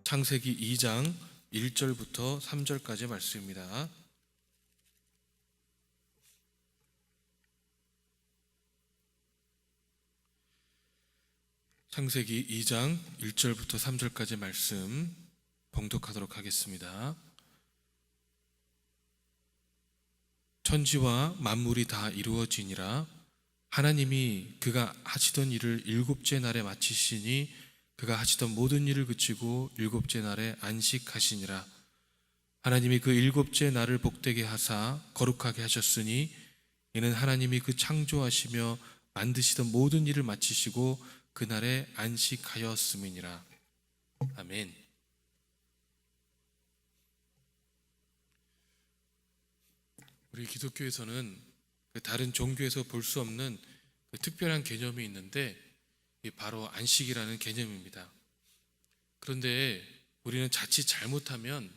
창세기 2장 1절부터 3절까지 말씀입니다. 창세기 2장 1절부터 3절까지 말씀 봉독하도록 하겠습니다. 천지와 만물이 다 이루어지니라. 하나님이 그가 하시던 일을 일곱째 날에 마치시니 그가 하시던 모든 일을 그치고 일곱째 날에 안식하시니라. 하나님이 그 일곱째 날을 복되게 하사 거룩하게 하셨으니 이는 하나님이 그 창조하시며 만드시던 모든 일을 마치시고 그날에 안식하였음이니라. 아멘. 우리 기독교에서는 다른 종교에서 볼 수 없는 특별한 개념이 있는데 바로 안식이라는 개념입니다. 그런데 우리는 자칫 잘못하면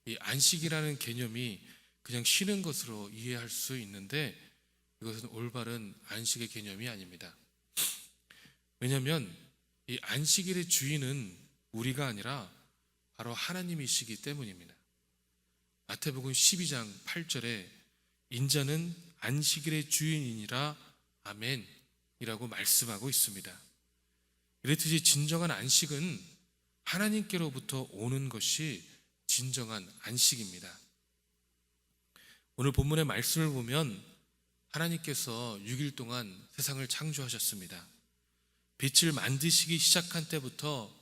이 안식이라는 개념이 그냥 쉬는 것으로 이해할 수 있는데 이것은 올바른 안식의 개념이 아닙니다. 왜냐하면 이 안식일의 주인은 우리가 아니라 바로 하나님이시기 때문입니다. 마태복음 12장 8절에 인자는 안식일의 주인이니라 아멘이라고 말씀하고 있습니다. 이렇듯이 진정한 안식은 하나님께로부터 오는 것이 진정한 안식입니다. 오늘 본문의 말씀을 보면 하나님께서 6일 동안 세상을 창조하셨습니다. 빛을 만드시기 시작한 때부터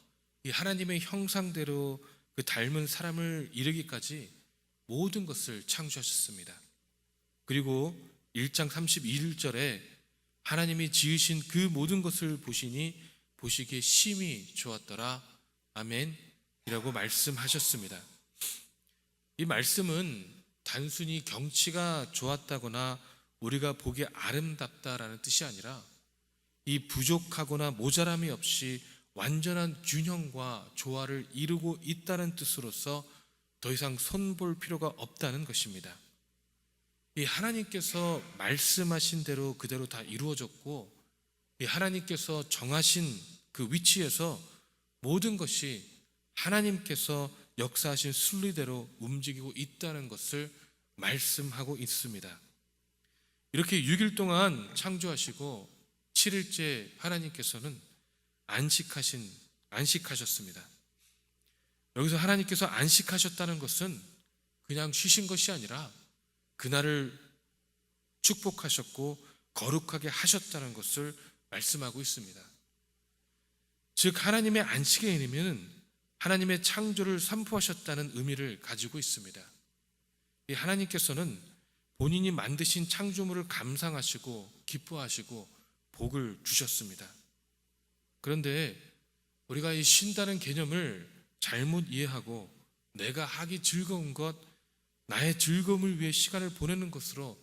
이 하나님의 형상대로 그 닮은 사람을 이르기까지 모든 것을 창조하셨습니다. 그리고 1장 31절에 하나님이 지으신 그 모든 것을 보시니 보시기에 심히 좋았더라 아멘이라고 말씀하셨습니다. 이 말씀은 단순히 경치가 좋았다거나 우리가 보기에 아름답다라는 뜻이 아니라 이 부족하거나 모자람이 없이 완전한 균형과 조화를 이루고 있다는 뜻으로서 더 이상 손볼 필요가 없다는 것입니다. 이 하나님께서 말씀하신 대로 그대로 다 이루어졌고 이 하나님께서 정하신 그 위치에서 모든 것이 하나님께서 역사하신 순리대로 움직이고 있다는 것을 말씀하고 있습니다. 이렇게 6일 동안 창조하시고 7일째 하나님께서는 안식하셨습니다. 여기서 하나님께서 안식하셨다는 것은 그냥 쉬신 것이 아니라 그날을 축복하셨고 거룩하게 하셨다는 것을 말씀하고 있습니다. 즉 하나님의 안식의 의미는 하나님의 창조를 선포하셨다는 의미를 가지고 있습니다. 이 하나님께서는 본인이 만드신 창조물을 감상하시고 기뻐하시고 복을 주셨습니다. 그런데 우리가 이 쉰다는 개념을 잘못 이해하고 내가 하기 즐거운 것, 나의 즐거움을 위해 시간을 보내는 것으로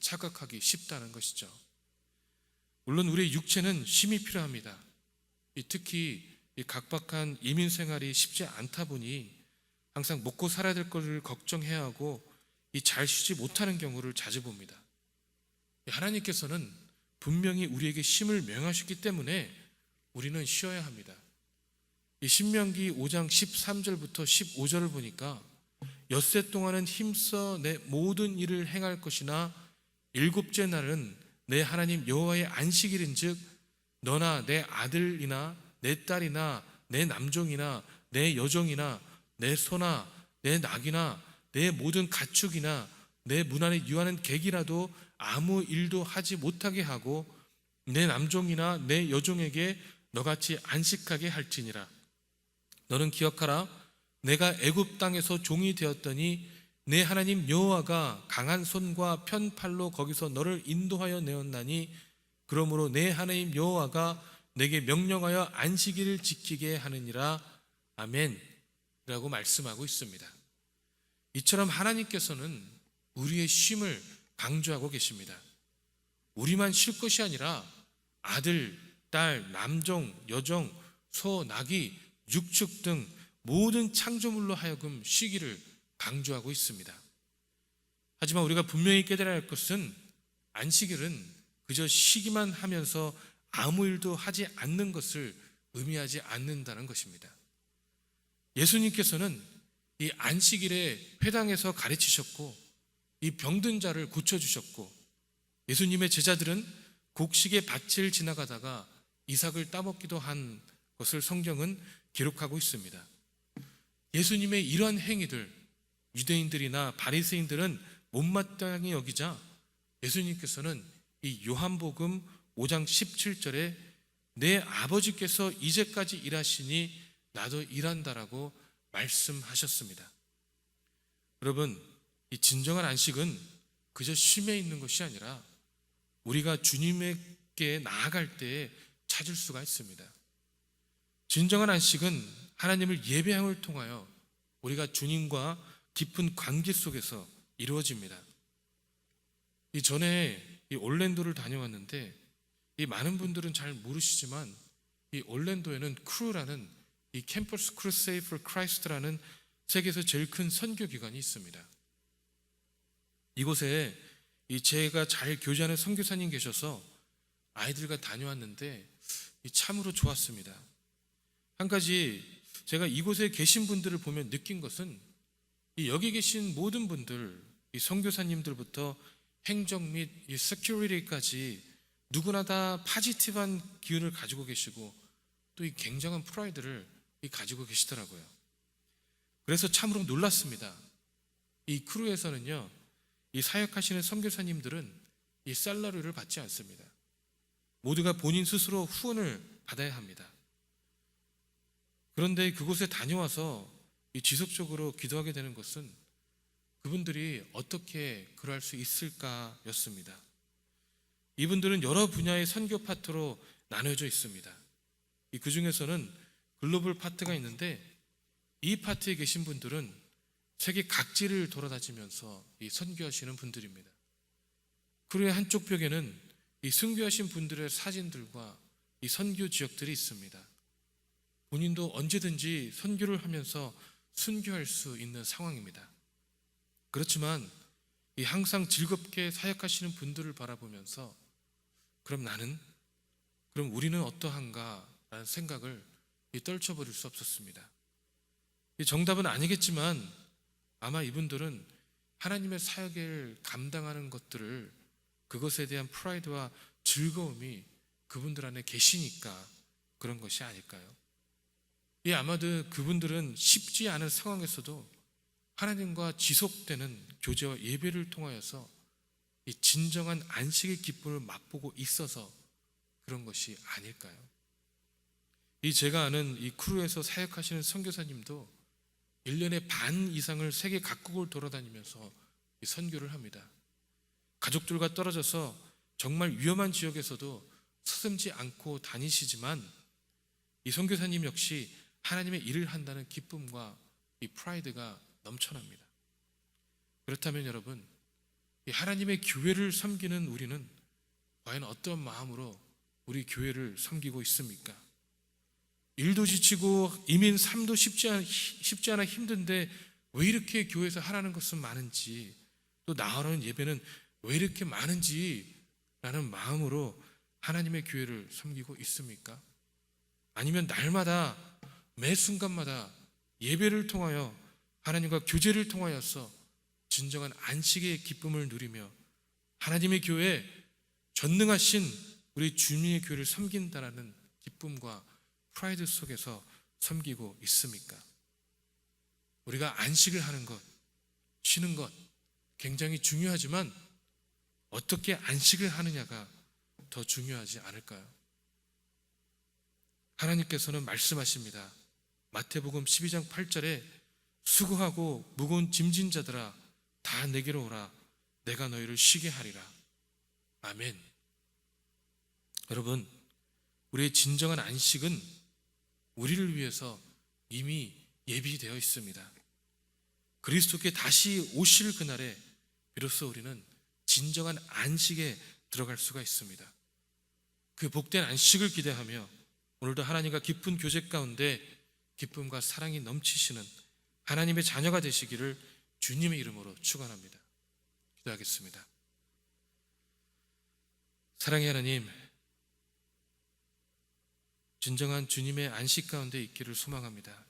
착각하기 쉽다는 것이죠. 물론 우리의 육체는 쉼이 필요합니다. 특히 각박한 이민 생활이 쉽지 않다 보니 항상 먹고 살아야 될 것을 걱정해야 하고 잘 쉬지 못하는 경우를 자주 봅니다. 하나님께서는 분명히 우리에게 쉼을 명하셨기 때문에 우리는 쉬어야 합니다. 신명기 5장 13절부터 15절을 보니까 엿새 동안은 힘써 내 모든 일을 행할 것이나 일곱째 날은 내 하나님 여호와의 안식일인즉 너나 내 아들이나 내 딸이나 내 남종이나 내 여종이나 내 소나 내 낙이나 내 모든 가축이나 내 문 안에 유하는 객이라도 아무 일도 하지 못하게 하고 내 남종이나 내 여종에게 너같이 안식하게 할지니라. 너는 기억하라. 내가 애굽 땅에서 종이 되었더니 내 하나님 여호와가 강한 손과 편팔로 거기서 너를 인도하여 내었나니 그러므로 내 하나님 여호와가 내게 명령하여 안식일을 지키게 하느니라 아멘 라고 말씀하고 있습니다. 이처럼 하나님께서는 우리의 쉼을 강조하고 계십니다. 우리만 쉴 것이 아니라 아들, 딸, 남종, 여종, 소, 나귀, 육축 등 모든 창조물로 하여금 쉬기를 강조하고 있습니다. 하지만 우리가 분명히 깨달아야 할 것은 안식일은 그저 쉬기만 하면서 아무 일도 하지 않는 것을 의미하지 않는다는 것입니다. 예수님께서는 이 안식일에 회당에서 가르치셨고 이 병든 자를 고쳐주셨고, 예수님의 제자들은 곡식의 밭을 지나가다가 이삭을 따먹기도 한 것을 성경은 기록하고 있습니다. 예수님의 이러한 행위들, 유대인들이나 바리새인들은 못마땅히 여기자 예수님께서는 이 요한복음 5장 17절에 내 아버지께서 이제까지 일하시니 나도 일한다라고 말씀하셨습니다. 여러분, 이 진정한 안식은 그저 쉼에 있는 것이 아니라 우리가 주님에게 나아갈 때에 찾을 수가 있습니다. 진정한 안식은 하나님을 예배함을 통하여 우리가 주님과 깊은 관계 속에서 이루어집니다. 이 전에 이 올랜도를 다녀왔는데, 이 많은 분들은 잘 모르시지만 이 올랜도에는 크루라는 이 캠퍼스 크루세이드 포 크라이스트라는 세계에서 제일 큰 선교 기관이 있습니다. 이곳에 이 제가 잘 교제하는 선교사님 계셔서 아이들과 다녀왔는데 참으로 좋았습니다. 한 가지 제가 이곳에 계신 분들을 보면 느낀 것은 이 여기 계신 모든 분들, 이 선교사님들부터 행정 및 이 세큐리티까지 누구나 다 파지티브한 기운을 가지고 계시고 또 이 굉장한 프라이드를 가지고 계시더라고요. 그래서 참으로 놀랐습니다. 이 크루에서는요, 이 사역하시는 선교사님들은 이 살러리를 받지 않습니다. 모두가 본인 스스로 후원을 받아야 합니다. 그런데 그곳에 다녀와서 이 지속적으로 기도하게 되는 것은 그분들이 어떻게 그럴 수 있을까였습니다. 이분들은 여러 분야의 선교 파트로 나눠져 있습니다. 그 중에서는 글로벌 파트가 있는데, 이 파트에 계신 분들은 세계 각지를 돌아다니면서 이 선교하시는 분들입니다. 그리고 한쪽 벽에는 이 선교하신 분들의 사진들과 이 선교 지역들이 있습니다. 본인도 언제든지 선교를 하면서 순교할 수 있는 상황입니다. 그렇지만 이 항상 즐겁게 사역하시는 분들을 바라보면서 그럼 우리는 어떠한가 라는 생각을 떨쳐버릴 수 없었습니다. 이 정답은 아니겠지만 아마 이분들은 하나님의 사역을 감당하는 것들을, 그것에 대한 프라이드와 즐거움이 그분들 안에 계시니까 그런 것이 아닐까요? 아마도 그분들은 쉽지 않은 상황에서도 하나님과 지속되는 교제와 예배를 통하여서 이 진정한 안식의 기쁨을 맛보고 있어서 그런 것이 아닐까요? 제가 아는 이 크루에서 사역하시는 선교사님도 1년에 반 이상을 세계 각국을 돌아다니면서 선교를 합니다. 가족들과 떨어져서 정말 위험한 지역에서도 서슴지 않고 다니시지만 이 선교사님 역시 하나님의 일을 한다는 기쁨과 이 프라이드가 넘쳐납니다. 그렇다면 여러분, 이 하나님의 교회를 섬기는 우리는 과연 어떤 마음으로 우리 교회를 섬기고 있습니까? 일도 지치고 이민 삶도 쉽지 않아 힘든데 왜 이렇게 교회에서 하라는 것은 많은지, 또 나아가는 예배는 왜 이렇게 많은지 라는 마음으로 하나님의 교회를 섬기고 있습니까? 아니면 날마다 매 순간마다 예배를 통하여 하나님과 교제를 통하여서 진정한 안식의 기쁨을 누리며 하나님의 교회, 전능하신 우리 주님의 교회를 섬긴다라는 기쁨과 프라이드 속에서 섬기고 있습니까? 우리가 안식을 하는 것, 쉬는 것 굉장히 중요하지만 어떻게 안식을 하느냐가 더 중요하지 않을까요? 하나님께서는 말씀하십니다. 마태복음 12장 8절에 수고하고 무거운 짐진 자들아 다 내게로 오라, 내가 너희를 쉬게 하리라. 아멘. 여러분, 우리의 진정한 안식은 우리를 위해서 이미 예비되어 있습니다. 그리스도께 다시 오실 그날에 비로소 우리는 진정한 안식에 들어갈 수가 있습니다. 그 복된 안식을 기대하며 오늘도 하나님과 깊은 교제 가운데 기쁨과 사랑이 넘치시는 하나님의 자녀가 되시기를 주님의 이름으로 축원합니다. 기도하겠습니다. 사랑의 하나님, 진정한 주님의 안식 가운데 있기를 소망합니다.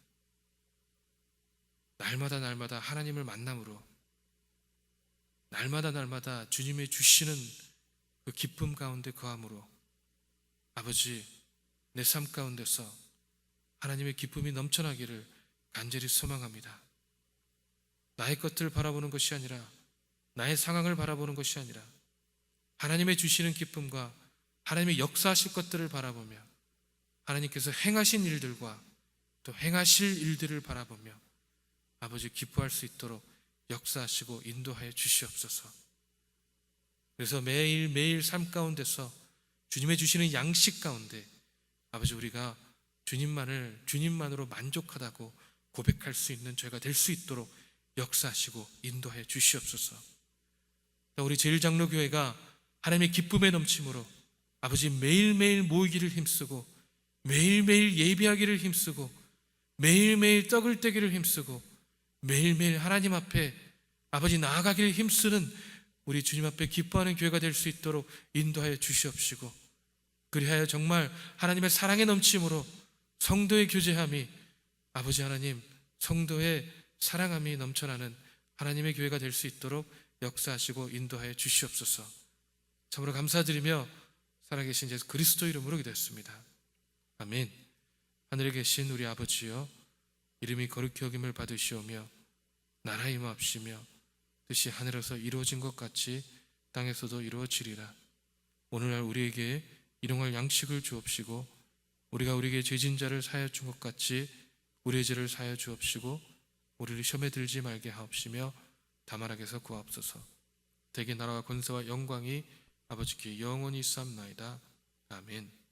날마다 날마다 하나님을 만남으로 날마다 주님의 주시는 그 기쁨 가운데 거함으로 아버지 내 삶 가운데서 하나님의 기쁨이 넘쳐나기를 간절히 소망합니다. 나의 것들을 바라보는 것이 아니라 나의 상황을 바라보는 것이 아니라 하나님의 주시는 기쁨과 하나님의 역사하실 것들을 바라보며 하나님께서 행하신 일들과 또 행하실 일들을 바라보며 아버지 기뻐할 수 있도록 역사하시고 인도하여 주시옵소서. 그래서 매일매일 삶 가운데서 주님의 주시는 양식 가운데 아버지 우리가 주님만으로 만족하다고 고백할 수 있는 저희가 될 수 있도록 역사하시고 인도하여 주시옵소서. 우리 제일장로교회가 하나님의 기쁨에 넘침으로 아버지 매일매일 모이기를 힘쓰고 매일매일 예배하기를 힘쓰고 매일매일 떡을 떼기를 힘쓰고 매일매일 하나님 앞에 아버지 나아가기를 힘쓰는 우리 주님 앞에 기뻐하는 교회가 될 수 있도록 인도하여 주시옵시고 그리하여 정말 하나님의 사랑에 넘침으로 성도의 교제함이 아버지 하나님 성도의 사랑함이 넘쳐나는 하나님의 교회가 될 수 있도록 역사하시고 인도하여 주시옵소서. 참으로 감사드리며 살아계신 예수 그리스도 이름으로 기도했습니다. 아멘. 하늘에 계신 우리 아버지여 이름이 거룩히 여김을 받으시오며 나라의 임하옵시며 뜻이 하늘에서 이루어진 것 같이 땅에서도 이루어지리라. 오늘날 우리에게 일용할 양식을 주옵시고 우리가 우리에게 죄진 자를 사하여 준 것 같이 우리의 죄를 사하여 주옵시고 우리를 시험에 들지 말게 하옵시며 다만 악에서 구하옵소서. 대개 나라와 권세와 영광이 아버지께 영원히 있사옵나이다. 아멘.